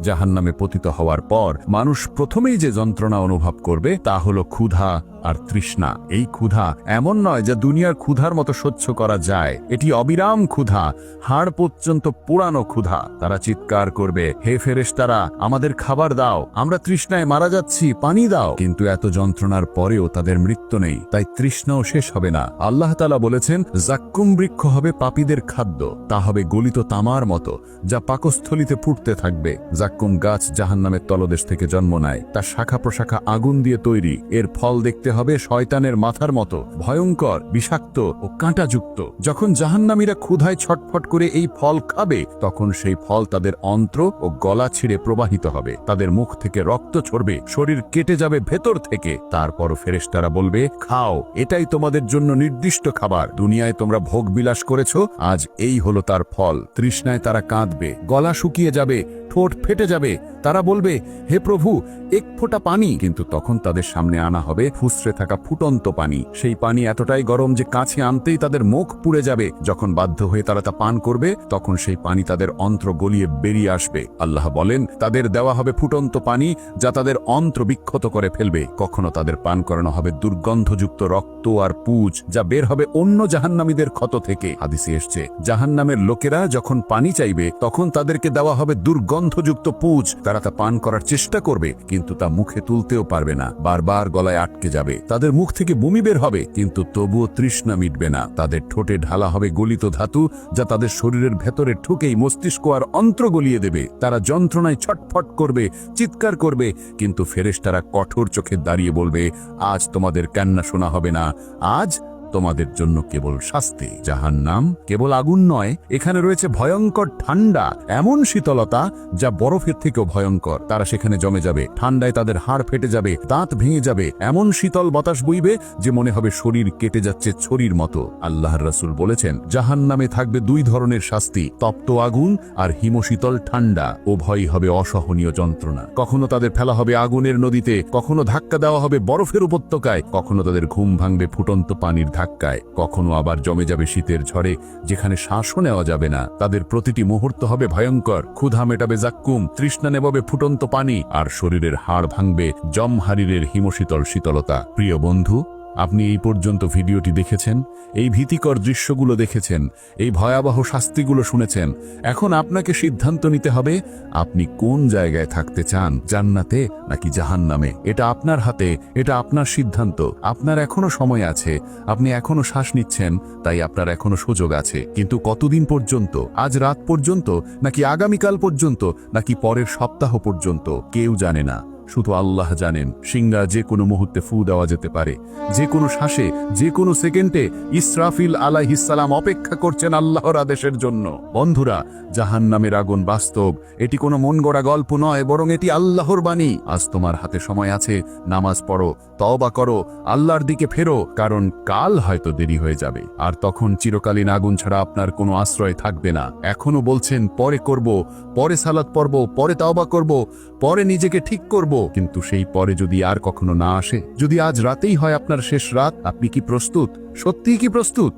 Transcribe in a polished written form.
জাহান্নামে পতিত হওয়ার পর মানুষ প্রথমেই যে যন্ত্রণা অনুভব করবে তা হলো ক্ষুধা আর তৃষ্ণা। এই ক্ষুধা এমন নয় যা দুনিয়ার ক্ষুধার মতো সহ্য করা যায়, এটি অবিরাম ক্ষুধা, হাড় পর্যন্ত পোড়ানো ক্ষুধা। তারা চিৎকার করবে, হে ফেরেশতারা, আমাদের খাবার দাও, আমরা তৃষ্ণায় মারা যাচ্ছি, পানি দাও। কিন্তু এত যন্ত্রণার পরেও তাদের মৃত্যু নেই, তাই তৃষ্ণাও শেষ হবে না। আল্লাহ তাআলা বলেছেন, জাক্কুম বৃক্ষ হবে পাপীদের খাদ্য, তা হবে গলিত তামার মতো, যা পাকস্থলিতে ফুটতে থাকবে। জাক্কুম গাছ জাহান্নামের তলদেশ থেকে জন্ম নেয়, তার শাখা প্রশাখা আগুন দিয়ে তৈরি। এর ফল দেখতে হবে শয়তানের মাথার মতো, ভয়ঙ্কর, বিষাক্ত ও কাঁটাযুক্ত। যখন জাহান্নামীরা ক্ষুধায় ছটফট করে এই ফল খাবে, তখন সেই ফল তাদের অন্ত্র ও গলা ছিঁড়ে প্রবাহিত হবে, তাদের মুখ থেকে রক্ত ঝরবে, শরীর কেটে যাবে ভেতর থেকে। তারপরও ফেরেশতারা বলবে, খাও, এটাই তোমাদের জন্য নির্দিষ্ট খাবার। দুনিয়ায় তোমরা ভোগ বিলাস করেছো, আজ এই হলো তার ফল। তৃষ্ণায় তারা কাঁদবে, গলা শুকিয়ে যাবে, ঠোঁট ফেটে যাবে। তারা বলবে, হে প্রভু, এক ফোঁটা পানি। কিন্তু তখন তাদের সামনে আনা হবে ফুসরে থাকা ফুটন্ত পানি। সেই পানি এতটাই গরম যে কাছে আনতেই তাদের মুখ পুড়ে যাবে। যখন বাধ্য হয়ে তারা তা পান করবে, তখন সেই পানি তাদের অন্ত্র গলিয়ে বেরিয়ে আসবে। আল্লাহ বলেন, তাদের দেওয়া হবে ফুটন্ত পানি, যা তাদের অন্ত্র বিক্ষত করে ফেলবে। কখনো তাদের পান করানো হবে দুর্গন্ধযুক্ত রক্ত আর পুজ, যা বের হবে অন্য জাহান্নামীদের ক্ষত থেকে। হাদিসে এসেছে, জাহান্নামের লোকেরা যখন পানি চাইবে, তখন তাদেরকে দেওয়া হবে দুর্গন্ধযুক্ত পুজ। তারা তা পান করার চেষ্টা করবে, কিন্তু তা মুখে তুলতেও পারবে না, বারবার গলায় আটকে যাবে। তাদের মুখ থেকে বমি বের হবে, কিন্তু তবুও তৃষ্ণা মিটবে না। তাদের ঠোঁটে ঢালা হবে গলিত ধাতু, যা তাদের শরীরের ভেতরে ঠুকেই মস্তিষ্ক আর অন্ত্র গলিয়ে দেবে। তারা যন্ত্রণায় ছটফট করবে, চিৎকার করবে, কিন্তু ফেরেশতারা কঠোর চোখে দাঁড়িয়ে বলবে, আজ তোমাদের কান্না শোনা হবে না, আজ তোমাদের জন্য কেবল শাস্তি। জাহান্নাম কেবল আগুন নয়, এখানে রয়েছে ভয়ঙ্কর ঠান্ডা, এমন শীতলতা যা বরফের থেকেও ভয়ঙ্কর। তারা সেখানে জমে যাবে, ঠান্ডায় তাদের হাড় ফেটে যাবে, দাঁত ভেঙে যাবে, এমন শীতল বাতাস বইবে যে মনে হবে শরীর কেটে যাচ্ছে ছড়ির মতো। আল্লাহর রাসূল বলেছেন, জাহান্নামে থাকবে দুই ধরনের শাস্তি, তপ্ত আগুন আর হিমশীতল ঠান্ডা। উভয়ই হবে অসহনীয় যন্ত্রণা। কখনো তাদের ফেলা হবে আগুনের নদীতে, কখনো ধাক্কা দেওয়া হবে বরফের উপত্যকায়, কখনো তাদের ঘুম ভাঙবে ফুটন্ত পানির ধাক্কায়, কখনো আবার জমে যাবে শীতের ঝড়ে, যেখানে শ্বাসও নেওয়া যাবে না। তাদের প্রতিটি মুহূর্ত হবে ভয়ঙ্কর। ক্ষুধা মেটাবে জাক্কুম, তৃষ্ণা নেবাবে ফুটন্ত পানি, আর শরীরের হাড় ভাঙবে জমহারিরের হিমশীতল শীতলতা। প্রিয় বন্ধু, আপনি এই পর্যন্ত ভিডিওটি দেখেছেন, এই ভীতিকর দৃশ্যগুলো দেখেছেন, এই ভয়াবহ শাস্তিগুলো শুনেছেন। এখন আপনাকে সিদ্ধান্ত নিতে হবে, আপনি কোন জায়গায় থাকতে চান, জান্নাতে নাকি জাহান্নামে। এটা আপনার হাতে, এটা আপনার সিদ্ধান্ত। আপনার এখনো সময় আছে, আপনি এখনো শ্বাস নিচ্ছেন, তাই আপনার এখনো সুযোগ আছে। কিন্তু কতদিন পর্যন্ত? আজ রাত পর্যন্ত, নাকি আগামীকাল পর্যন্ত, নাকি পরের সপ্তাহ পর্যন্ত? কেউ জানে না, শুধু আল্লাহ জানেন। সিংহা যে কোনো মুহূর্তে ফু দেওয়া যেতে পারে, যে কোনো শ্বাসে, যে কোনো সেকেন্ডে। ইসরাফিল আলাইহিস সালাম অপেক্ষা করছেন আল্লাহর আদেশের জন্য। বন্ধুরা, জাহান্নামের আগুন বাস্তব, এটি কোনো মন গড়া গল্প নয়, বরং এটি আল্লাহর বাণী। আজ তোমার হাতে সময় আছে, নামাজ পড়ো, তওবা করো, আল্লাহর দিকে ফেরো, কারণ কাল হয়তো দেরি হয়ে যাবে, আর তখন চিরকালীন আগুন ছাড়া আপনার কোনো আশ্রয় থাকবে না। এখনো বলছেন, পরে করব, পরে সালাত পড়ব, পরে তওবা করব, পরে নিজেকে ঠিক করব। কিন্তু সেই পরে যদি আর কখনো না আসে, যদি আজ রাতেই হয় আপনার শেষ রাত, আপনি কি প্রস্তুত? সত্যিই কি প্রস্তুত?